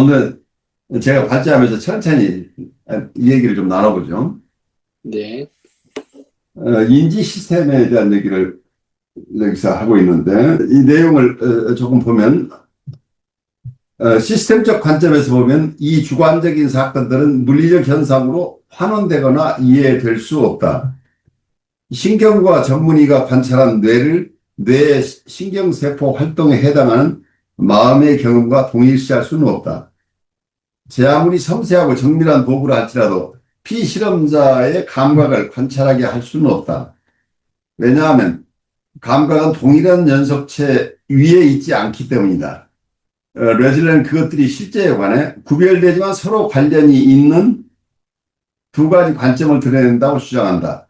오늘 제가 발제하면서 천천히 이 얘기를 좀 나눠보죠. 네, 인지 시스템에 대한 얘기를 여기서 하고 있는데, 이 내용을 조금 보면, 시스템적 관점에서 보면 이 주관적인 사건들은 물리적 현상으로 환원되거나 이해될 수 없다. 신경과 전문의가 관찰한 뇌의 신경세포 활동에 해당하는 마음의 경험과 동일시할 수는 없다. 제 아무리 섬세하고 정밀한 도구를 할지라도 피실험자의 감각을 관찰하게 할 수는 없다. 왜냐하면 감각은 동일한 연속체 위에 있지 않기 때문이다. 레즐러는 그것들이 실제에 관해 구별되지만 서로 관련이 있는 두 가지 관점을 드러낸다고 주장한다.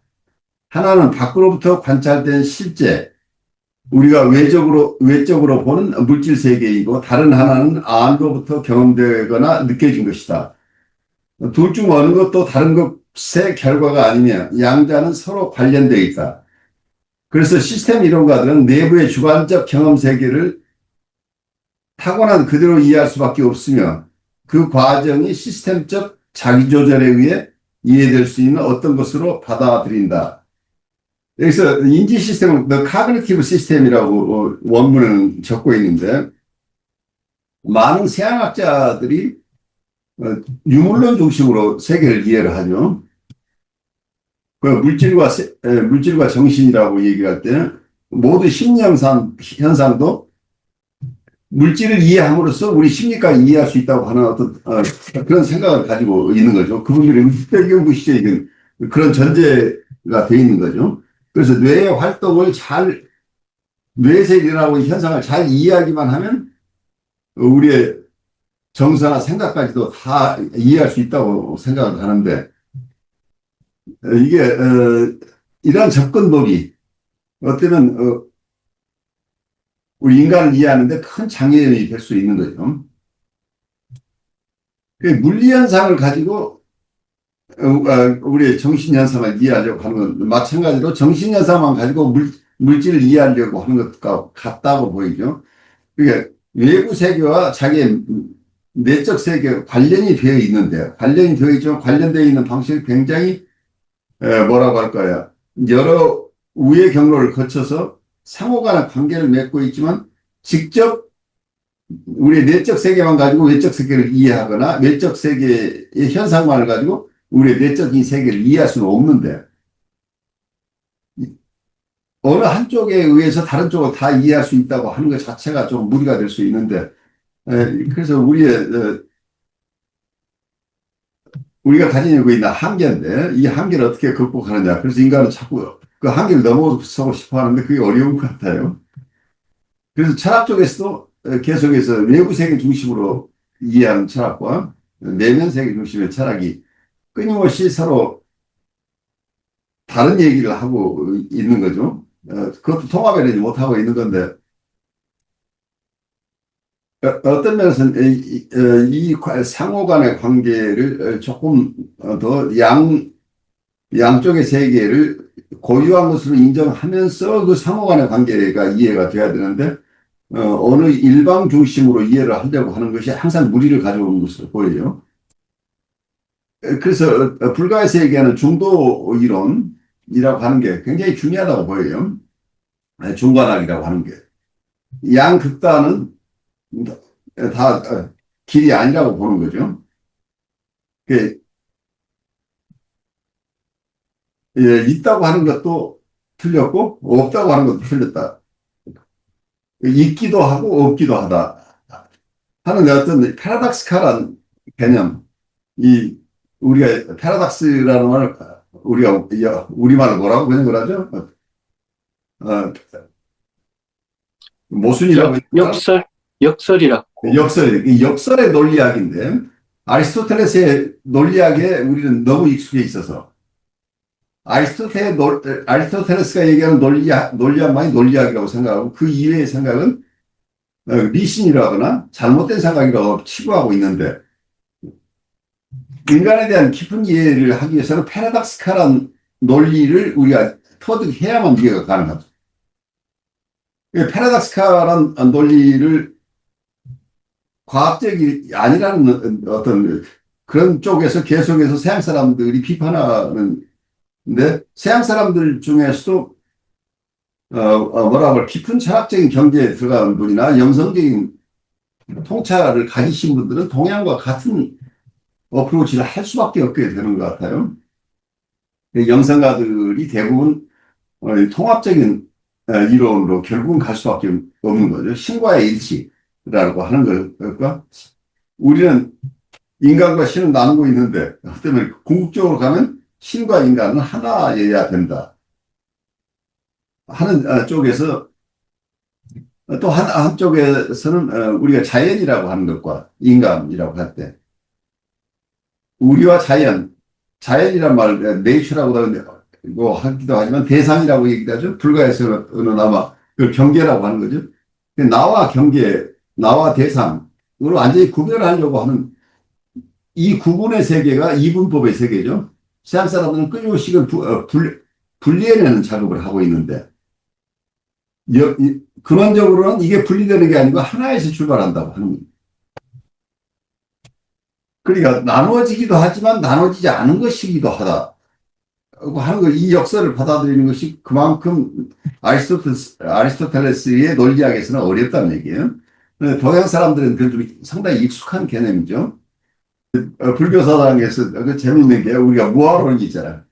하나는 밖으로부터 관찰된 실제, 우리가 외적으로 보는 물질 세계이고, 다른 하나는 안으로부터 경험되거나 느껴진 것이다. 둘 중 어느 것도 다른 것의 결과가 아니며 양자는 서로 관련되어 있다. 그래서 시스템 이론가들은 내부의 주관적 경험 세계를 타고난 그대로 이해할 수밖에 없으며, 그 과정이 시스템적 자기조절에 의해 이해될 수 있는 어떤 것으로 받아들인다. 여기서 인지 시스템은 The Cognitive System이라고 원문은 적고 있는데, 많은 생학자들이 유물론 중심으로 세계를 이해를 하죠. 그 물질과 정신이라고 얘기할 때는 모든 심리 현상도 물질을 이해함으로써 우리 심리까지 이해할 수 있다고 하는 어떤 그런 생각을 가지고 있는 거죠. 그분들이 의식적이시죠. 이건 그런 전제가 돼 있는 거죠. 그래서 뇌의 활동을 뇌에서 일어나고 있는 현상을 잘 이해하기만 하면 우리의 정서나 생각까지도 다 이해할 수 있다고 생각을 하는데, 이게 이러한 접근법이 어때는 우리 인간을 이해하는데 큰 장애물이 될 수 있는 거죠. 물리 현상을 가지고 우리의 정신 현상을 이해하려고 하는 건 마찬가지로 정신 현상만 가지고 물질을 이해하려고 하는 것과 같다고 보이죠. 그러니까 외부 세계와 자기의 내적 세계가 관련이 되어 있는데, 관련이 되어 있지만 관련되어 있는 방식이 굉장히 뭐라고 할까요? 여러 우의 경로를 거쳐서 상호 간의 관계를 맺고 있지만, 직접 우리의 내적 세계만 가지고 외적 세계를 이해하거나 외적 세계의 현상만을 가지고 우리의 내적인 세계를 이해할 수는 없는데, 어느 한쪽에 의해서 다른 쪽을 다 이해할 수 있다고 하는 것 자체가 좀 무리가 될 수 있는데, 그래서 우리가 가지고 있는 한계인데, 이 한계를 어떻게 극복하느냐. 그래서 인간은 자꾸 그 한계를 넘어서고 싶어 하는데 그게 어려운 것 같아요. 그래서 철학 쪽에서도 계속해서 외부 세계 중심으로 이해하는 철학과 내면 세계 중심의 철학이 끊임없이 서로 다른 얘기를 하고 있는 거죠. 그것도 통합해내지 못하고 있는 건데, 어떤 면에서는 이 상호 간의 관계를 조금 더 양쪽의 세계를 고유한 것으로 인정하면서 그 상호 간의 관계가 이해가 돼야 되는데, 어느 일방 중심으로 이해를 하려고 하는 것이 항상 무리를 가져오는 것으로 보여요. 그래서 불가에서 얘기하는 중도 이론이라고 하는 게 굉장히 중요하다고 보여요. 중관학이라고 하는 게. 양극단은 다 길이 아니라고 보는 거죠. 있다고 하는 것도 틀렸고 없다고 하는 것도 틀렸다. 있기도 하고 없기도 하다 하는 어떤 패러닥스칼한 개념. 이 우리가 패러닥스라는 말을 우리가 우리말로 뭐라고 그냥 그러죠? 어, 모순이라고 역설이라고. 이 역설의 논리학인데, 아리스토텔레스의 논리학에 우리는 너무 익숙해 있어서 아리스토텔레스가 얘기하는 논리학만이 논리학이라고 생각하고 그 이외의 생각은 미신이라거나 잘못된 생각이라고 치부하고 있는데, 인간에 대한 깊은 이해를 하기 위해서는 패러닥스칼한 논리를 우리가 터득해야만 이해가 가능하죠. 패러닥스칼한 논리를 과학적이 아니라는 어떤 그런 쪽에서 계속해서 서양 사람들이 비판하는데, 서양 사람들 중에서도 뭐라고 할 깊은 철학적인 경제에 들어간 분이나 영성적인 통찰을 가지신 분들은 동양과 같은 어프로치를 할 수밖에 없게 되는 것 같아요. 영성가들이 대부분 통합적인 이론으로 결국은 갈 수밖에 없는 거죠. 신과의 일치라고 하는 것과 우리는 인간과 신은 나누고 있는데 때문에 궁극적으로 가면 신과 인간은 하나여야 된다 하는 쪽에서 또 한쪽에서는 우리가 자연이라고 하는 것과 인간이라고 할 때 우리와 자연이란 말 네이처라고 하기도 하지만 대상이라고 얘기도 하죠. 불가에서는 아마 그걸 경계라고 하는 거죠. 나와 경계, 나와 대상으로 완전히 구별하려고 하는 이 구분의 세계가 이분법의 세계죠. 서양 사람들은 끊임없이 분리해내는 작업을 하고 있는데 근원적으로는 이게 분리되는 게 아니고 하나에서 출발한다고 하는 겁니다. 그러니까 나누어지기도 하지만 나누어지지 않은 것이기도 하다 하는 거, 이 역사를 받아들이는 것이 그만큼 아리스토텔레스의 논리학에서는 어렵다는 얘기예요. 동양 사람들은 좀 상당히 익숙한 개념이죠. 불교사상에서 그 재밌는 게 우리가 무아론이 있잖아요.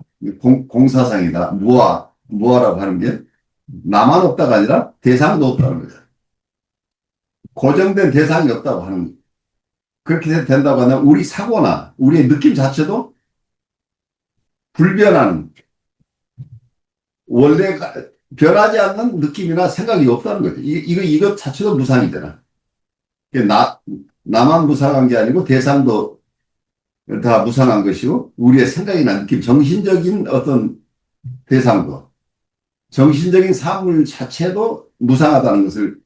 공사상이다. 무아라고 하는 게 나만 없다가 아니라 대상도 없다는 거죠. 고정된 대상이 없다고 하는 거죠. 그렇게 된다고 하면 우리 사고나 우리의 느낌 자체도 불변하는, 원래 변하지 않는 느낌이나 생각이 없다는 거죠. 이것 자체도 무상이잖아. 나만 무상한 게 아니고 대상도 다 무상한 것이고 우리의 생각이나 느낌, 정신적인 어떤 대상도, 정신적인 사물 자체도 무상하다는 것을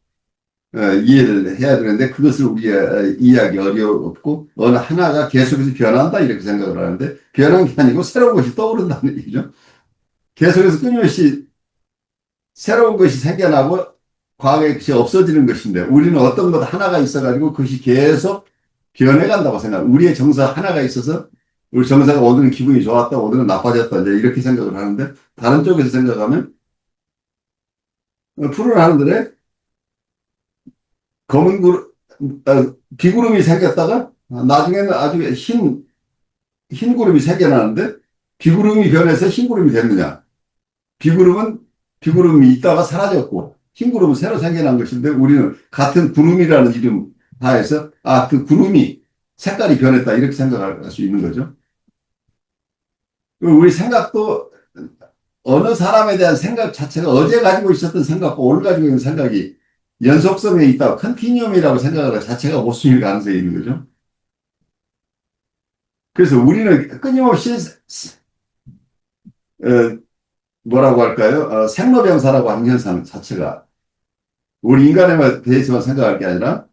이해를 해야 되는데 그것을 우리가 이해하기 어렵고 어느 하나가 계속해서 변한다 이렇게 생각을 하는데 변한 게 아니고 새로운 것이 떠오른다는 얘기죠. 계속해서 끊임없이 새로운 것이 생겨나고 과거의 것이 없어지는 것인데 우리는 어떤 것 하나가 있어가지고 그것이 계속 변해간다고 생각합니다. 우리의 정서 하나가 있어서 우리 정서가 오늘은 기분이 좋았다, 오늘은 나빠졌다 이제 이렇게 생각을 하는데 다른 쪽에서 생각하면 푸른 하늘에 검은 비구름이 생겼다가 나중에는 아주 흰 구름이 생겨나는데 비구름이 변해서 흰 구름이 됐느냐. 비구름이 있다가 사라졌고 흰 구름은 새로 생겨난 것인데 우리는 같은 구름이라는 이름 하에서 그 구름이 색깔이 변했다 이렇게 생각할 수 있는 거죠. 우리 생각도 어느 사람에 대한 생각 자체가 어제 가지고 있었던 생각과 오늘 가지고 있는 생각이 연속성에 있다, 컨티뉴엄이라고 생각하는 자체가 모순일 가능성이 있는 거죠. 그래서 우리는 끊임없이 뭐라고 할까요? 생로병사라고 하는 현상 자체가 우리 인간에 대해서만 생각할 게 아니라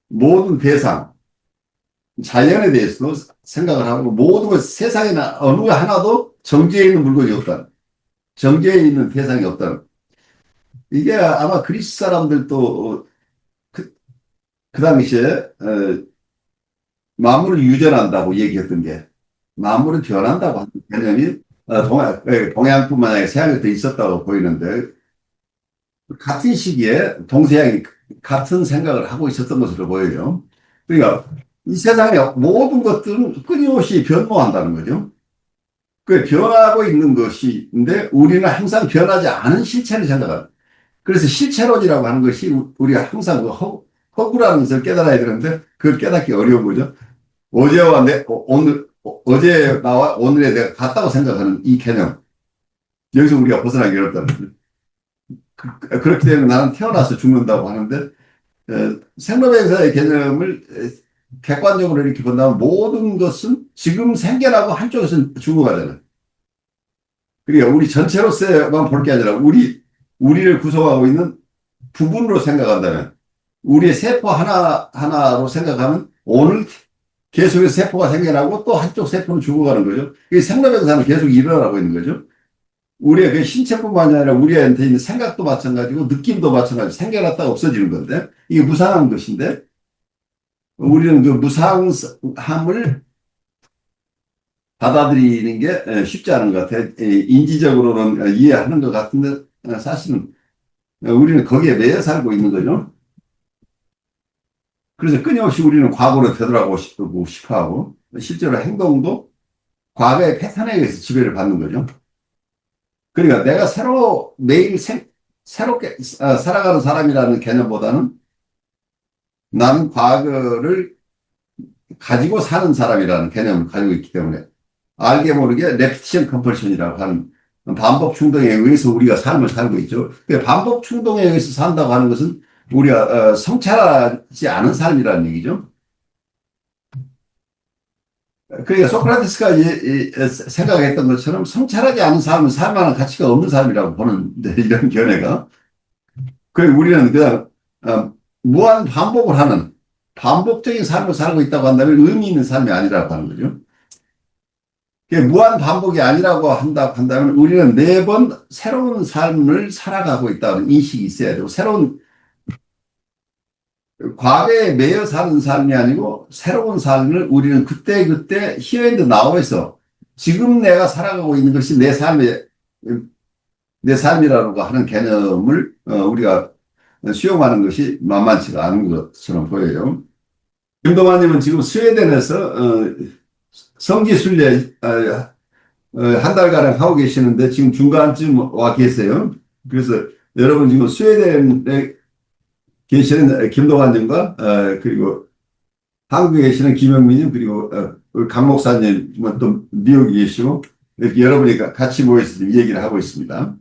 모든 대상, 자연에 대해서도 생각을 하고 모든 것, 세상에나 어느 하나도 정지해 있는 물건이 없다. 정지해 있는 대상이 없다. 이게 아마 그리스 사람들도 그 당시에 만물을 유전한다고 얘기했던 게 만물은 변한다고 하는 개념이 동양뿐만 아니라 서양에도 있었다고 보이는데 같은 시기에 동서양이 같은 생각을 하고 있었던 것으로 보여요. 그러니까 이 세상의 모든 것들은 끊임없이 변모한다는 거죠. 그 변하고 있는 것인데 우리는 항상 변하지 않은 실체를 생각합니다. 그래서 실체론이라고 하는 것이 우리가 항상 허구라는 것을 깨달아야 되는데 그걸 깨닫기 어려운 거죠. 어제 나와 오늘에 내가 같다고 생각하는 이 개념. 여기서 우리가 벗어나기 어렵다는 거죠. 그렇기 때문에 나는 태어나서 죽는다고 하는데 생로병사의 개념을 객관적으로 이렇게 본다면 모든 것은 지금 생겨나고 한쪽에서는 죽어가잖아요. 그러니까 우리 전체로서만 볼 게 아니라 우리를 구성하고 있는 부분으로 생각한다면 우리의 세포 하나로 생각하면 오늘 계속해서 세포가 생겨나고 또 한쪽 세포는 죽어가는 거죠. 이 생로병사는 계속 일어나고 있는 거죠. 우리의 그 신체뿐만 아니라 우리한테 있는 생각도 마찬가지고 느낌도 마찬가지고 생겨났다가 없어지는 건데 이게 무상한 것인데 우리는 그 무상함을 받아들이는 게 쉽지 않은 것 같아요. 인지적으로는 이해하는 것 같은데 사실은 우리는 거기에 매여 살고 있는 거죠. 그래서 끊임없이 우리는 과거로 되돌아가고 싶어 하고 실제로 행동도 과거의 패턴에 의해서 지배를 받는 거죠. 그러니까 내가 매일 새롭게 살아가는 사람이라는 개념보다는 나는 과거를 가지고 사는 사람이라는 개념을 가지고 있기 때문에 알게 모르게 레피티션 컴펄션이라고 하는 반복 충동에 의해서 우리가 삶을 살고 있죠. 그 반복 충동에 의해서 산다고 하는 것은 우리가 성찰하지 않은 삶이라는 얘기죠. 그러니까 소크라테스가 생각했던 것처럼 성찰하지 않은 삶은 살만한 가치가 없는 삶이라고 보는데 이런 견해가. 그리고 우리는 그냥 무한 반복을 하는 반복적인 삶을 살고 있다고 한다면 의미 있는 삶이 아니라고 하는 거죠. 무한 반복이 아니라고 한다면 우리는 매번 새로운 삶을 살아가고 있다는 인식이 있어야 되고 새로운 과거에 매여 사는 삶이 아니고 새로운 삶을 우리는 그때그때 here and now에서 지금 내가 살아가고 있는 것이 내 삶이라고 하는 개념을 우리가 수용하는 것이 만만치가 않은 것처럼 보여요. 김동환님은 지금 스웨덴에서 성지순례 한 달가량 하고 계시는데 지금 중간쯤 와 계세요. 그래서 여러분 지금 스웨덴에 계시는 김동환님과 그리고 한국에 계시는 김영민님 그리고 강 목사님은 또 미국에 계시고 이렇게 여러분이 같이 모여서 얘기를 하고 있습니다.